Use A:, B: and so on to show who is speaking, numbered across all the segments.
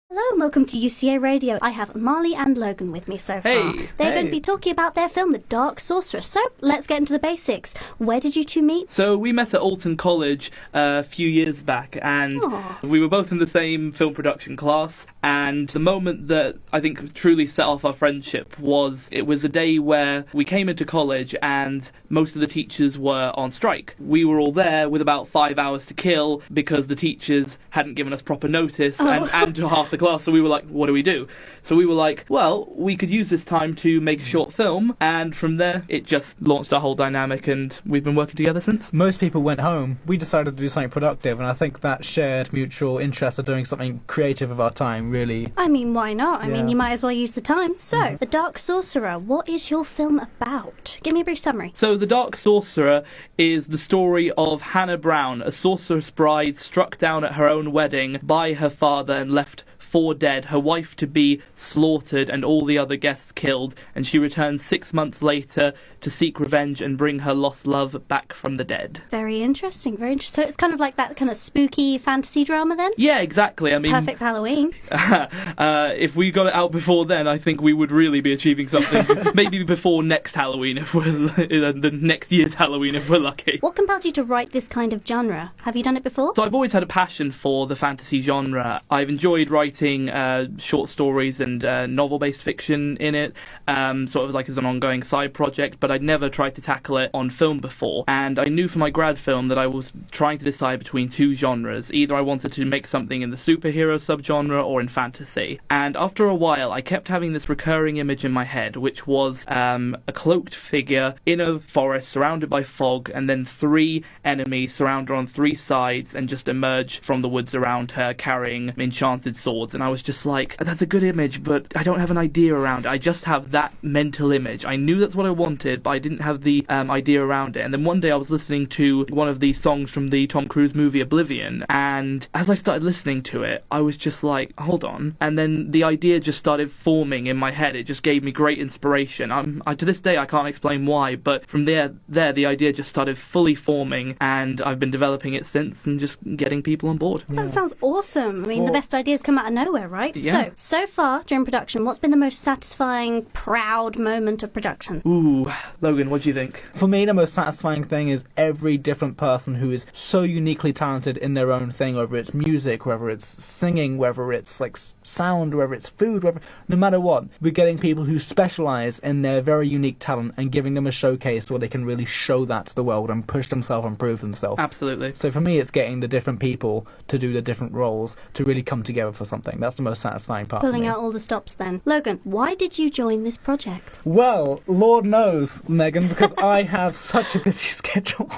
A: Hello and welcome to UCA Radio. I have Marley and Logan with me so far.
B: Hey,
A: They're going to be talking about their film, The Dark Sorcerer. So, let's get into the basics. Where did you two meet?
B: So we met at Alton College a few years back, and we were both in the same film production class. And the moment that I think truly set off our friendship was a day where we came into college and most of the teachers were on strike. We were all there with about 5 hours to kill because the teachers hadn't given us proper notice and to half the class. So we were like, what do we do? So we were like, well, we could use this time to make a short film. And from there, it just launched our whole dynamic, and we've been working together since.
C: Most people went home. We decided to do something productive, and I think that shared mutual interest of doing something creative of our time really...
A: I mean, why not? I mean,
C: Yeah.
A: you might as well use the time. So, The Dark Sorcerer, what is your film about? Give me a brief summary.
B: So The Dark Sorcerer is the story of Hannah Brown, a sorceress bride struck down at her own wedding by her father and left for dead, her wife to be slaughtered and all the other guests killed, and she returns 6 months later to seek revenge and bring her lost love back from the dead.
A: Very interesting, very interesting. So it's kind of like that kind of spooky fantasy drama then?
B: Yeah, exactly. I mean,
A: Perfect for Halloween.
B: if we got it out before then, I think we would really be achieving something. Maybe before next Halloween, if we're the next year's Halloween, if we're lucky.
A: What compelled you to write this kind of genre? Have you done it before?
B: So I've always had a passion for the fantasy genre. I've enjoyed writing short stories and novel-based fiction in it, sort of like as an ongoing side project, but I'd never tried to tackle it on film before. And I knew for my grad film that I was trying to decide between two genres. Either I wanted to make something in the superhero subgenre or in fantasy. And after a while, I kept having this recurring image in my head, which was a cloaked figure in a forest surrounded by fog, and then 3 enemies surround her on 3 sides and just emerge from the woods around her carrying enchanted swords. And I was just like, that's a good image, but I don't have an idea around it. I just have that mental image. I knew that's what I wanted, but I didn't have the idea around it. And then one day I was listening to one of these songs from the Tom Cruise movie Oblivion, and as I started listening to it, I was just like, hold on. And then the idea just started forming in my head. It just gave me great inspiration. To this day, I can't explain why, but from there, the idea just started fully forming, and I've been developing it since and just getting people on board.
A: That sounds awesome. I mean, the best ideas come out of nowhere, right?
B: Yeah.
A: So far during production, what's been the most satisfying, proud moment of production?
B: Ooh, Logan, what do you think?
C: For me, the most satisfying thing is every different person who is so uniquely talented in their own thing, whether it's music, whether it's singing, whether it's like sound, whether it's food, no matter what. We're getting people who specialise in their very unique talent and giving them a showcase where they can really show that to the world and push themselves and prove themselves.
B: Absolutely.
C: So for me, it's getting the different people to do the different roles to really come together for something. That's the most satisfying part for
A: Pulling
C: me.
A: out all the stops then. Logan, why did you join this project?
C: Well, Lord knows, Megan, because I have such a busy schedule.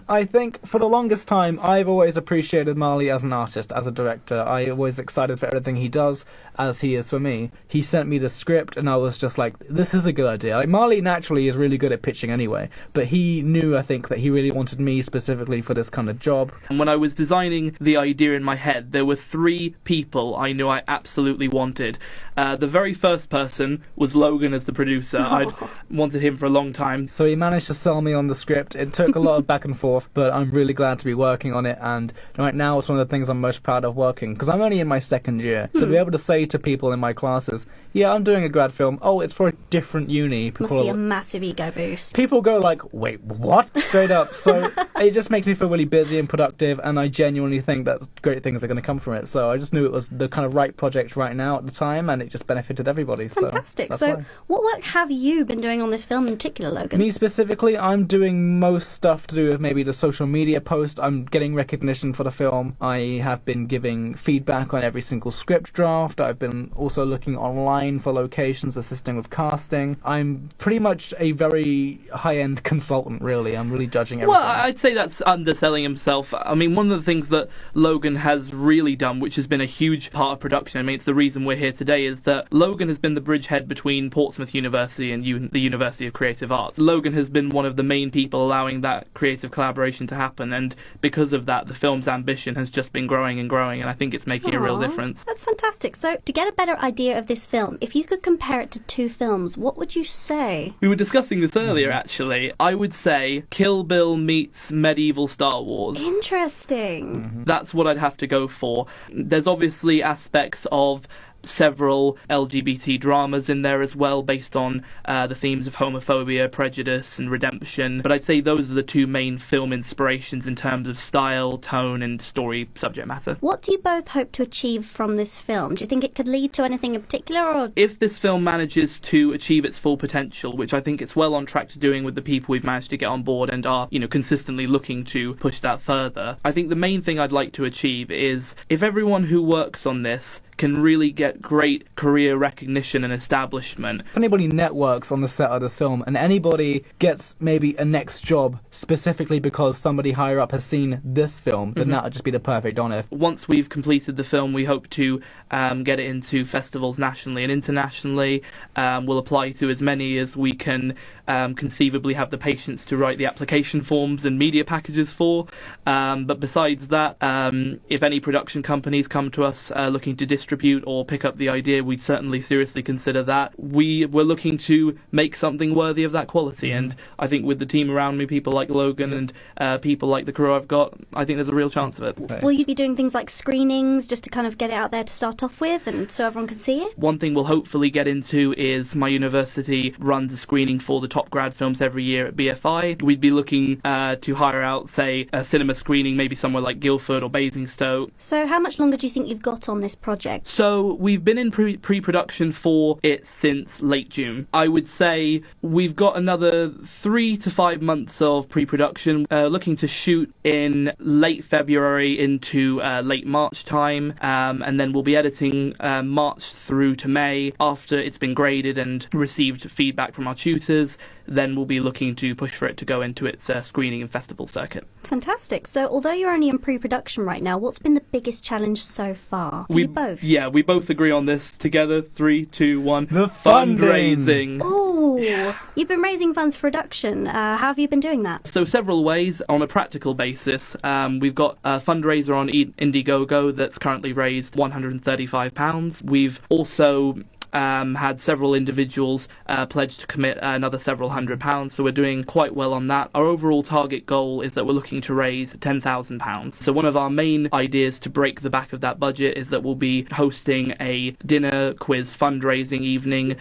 C: I think for the longest time, I've always appreciated Marley as an artist, as a director. I always excited for everything he does, as he is for me. He sent me the script, and I was just like, this is a good idea. Like, Marley naturally is really good at pitching anyway, but he knew, I think, that he really wanted me specifically for this kind of job.
B: And when I was designing the idea in my head, there were 3 people I knew I absolutely wanted. The very first person was Logan as the producer. I'd wanted him for a long time.
C: So he managed to sell me on the script. It took a lot of back and forth, but I'm really glad to be working on it, and right now it's one of the things I'm most proud of working, because I'm only in my 2nd year. So to be able to say to people in my classes, yeah, I'm doing a grad film, oh, it's for a different uni.
A: Must be a massive ego boost.
C: People go like, wait, what? Straight up. So it just makes me feel really busy and productive, and I genuinely think that great things are going to come from it. So I just knew it was the kind of right project right now at the time, and it just benefited everybody.
A: Fantastic.
C: So,
A: So what work have you been doing on this film in particular, Logan?
C: me specifically, I'm doing most stuff to do with maybe the social media post. I'm getting recognition for the film. I have been giving feedback on every single script draft. I've been also looking online for locations, assisting with casting. I'm pretty much a very high-end consultant, really. I'm really judging everything.
B: Well, I'd say that's underselling himself. I mean, one of the things that Logan has really done, which has been a huge part of production, I mean, it's the reason we're here today, is that Logan has been the bridgehead between Portsmouth University and the University of Creative Arts. Logan has been one of the main people allowing that creative collaboration to happen, and because of that, the film's ambition has just been growing and growing, and I think it's making a real difference.
A: That's fantastic. So, to get a better idea of this film, if you could compare it to 2 films, what would you say?
B: We were discussing this earlier, actually. I would say Kill Bill meets medieval Star Wars.
A: Interesting.
B: That's what I'd have to go for. There's obviously aspects of several LGBT dramas in there as well, based on the themes of homophobia, prejudice, and redemption. But I'd say those are the two main film inspirations in terms of style, tone, and story subject matter.
A: What do you both hope to achieve from this film? Do you think it could lead to anything in particular, or...?
B: If this film manages to achieve its full potential, which I think it's well on track to doing with the people we've managed to get on board and are, consistently looking to push that further, I think the main thing I'd like to achieve is if everyone who works on this can really get great career recognition and establishment.
C: If anybody networks on the set of this film and anybody gets maybe a next job specifically because somebody higher up has seen this film, then that would just be the perfect honor.
B: Once we've completed the film, we hope to get it into festivals nationally and internationally. We'll apply to as many as we can conceivably have the patience to write the application forms and media packages for. But besides that, if any production companies come to us looking to distribute or pick up the idea, we'd certainly seriously consider that. We're looking to make something worthy of that quality, and I think with the team around me, people like Logan and people like the crew I've got, I think there's a real chance of it.
A: Will you be doing things like screenings just to kind of get it out there to start off with and so everyone can see it?
B: One thing we'll hopefully get into is my university runs a screening for the top grad films every year at BFI. We'd be looking to hire out, say, a cinema screening, maybe somewhere like Guildford or Basingstoke.
A: So how much longer do you think you've got on this project?
B: So we've been in pre-production for it since late June. I would say we've got another 3 to 5 months of pre-production, looking to shoot in late February into late March time, and then we'll be editing March through to May after it's been graded and received feedback from our tutors. Then we'll be looking to push for it to go into its screening and festival circuit.
A: Fantastic. So although you're only in pre-production right now, what's been the biggest challenge so far for you both?
B: Yeah, we both agree on this together. 3, 2, 1.
C: The
B: fundraising.
A: Oh, you've been raising funds for production. How have you been doing that?
B: So several ways. On a practical basis, we've got a fundraiser on Indiegogo that's currently raised £135. We've also had several individuals pledge to commit another several £100s, so we're doing quite well on that. Our overall target goal is that we're looking to raise £10,000. So one of our main ideas to break the back of that budget is that we'll be hosting a dinner quiz fundraising evening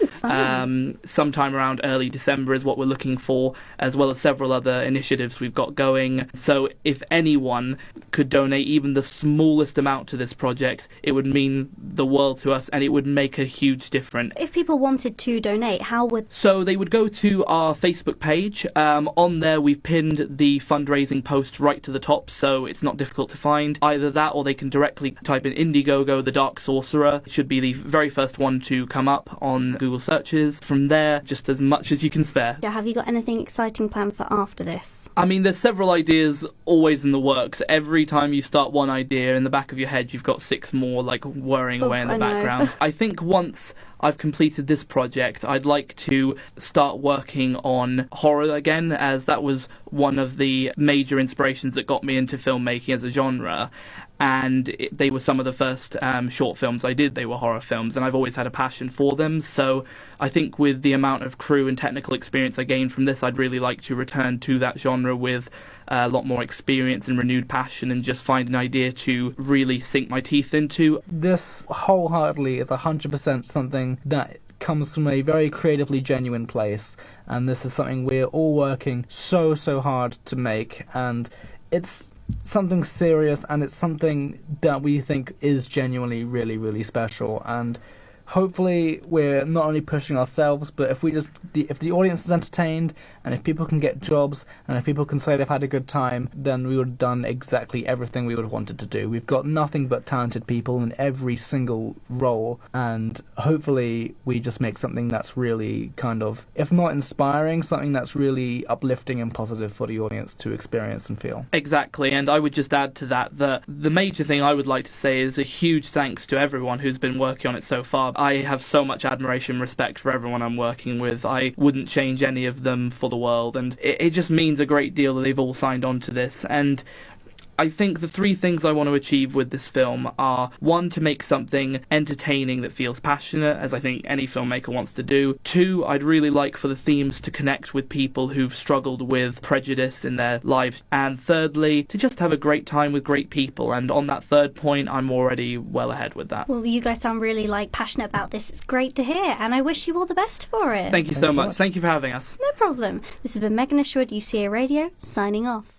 B: sometime around early December is what we're looking for, as well as several other initiatives we've got going. So if anyone could donate even the smallest amount to this project, it would mean the world to us, and it would make a huge difference.
A: If people wanted to donate, how would...
B: So they would go to our Facebook page. On there we've pinned the fundraising post right to the top, so it's not difficult to find. Either that, or they can directly type in Indiegogo, the Dark Sorcerer. It should be the very first one to come up on Google searches. From there, just as much as you can spare.
A: Yeah, have you got anything exciting planned for after this?
B: I mean, there's several ideas always in the works. Every time you start one idea, in the back of your head you've got 6 more like whirring away in the background. I think once I've completed this project, I'd like to start working on horror again, as that was one of the major inspirations that got me into filmmaking as a genre. And they were some of the first short films I did. They were horror films, and I've always had a passion for them. So I think with the amount of crew and technical experience I gained from this, I'd really like to return to that genre with a lot more experience and renewed passion, and just find an idea to really sink my teeth into.
C: This wholeheartedly is 100% something that comes from a very creatively genuine place, and this is something we're all working so hard to make, and it's something serious, and it's something that we think is genuinely really special. And hopefully we're not only pushing ourselves, but if the audience is entertained, and if people can get jobs, and if people can say they've had a good time, then we would have done exactly everything we would have wanted to do. We've got nothing but talented people in every single role, and hopefully we just make something that's really kind of, if not inspiring, something that's really uplifting and positive for the audience to experience and feel.
B: Exactly, and I would just add to that the major thing I would like to say is a huge thanks to everyone who's been working on it so far. I have so much admiration and respect for everyone I'm working with. I wouldn't change any of them for the world, and it just means a great deal that they've all signed on to this. And I think the three things I want to achieve with this film are, one, to make something entertaining that feels passionate, as I think any filmmaker wants to do. Two, I'd really like for the themes to connect with people who've struggled with prejudice in their lives. And thirdly, to just have a great time with great people. And on that third point, I'm already well ahead with that.
A: Well, you guys sound really passionate about this. It's great to hear, and I wish you all the best for it.
B: Thank you so much. Thank you for having us.
A: No problem. This has been Megan Isherwood, UCA Radio, signing off.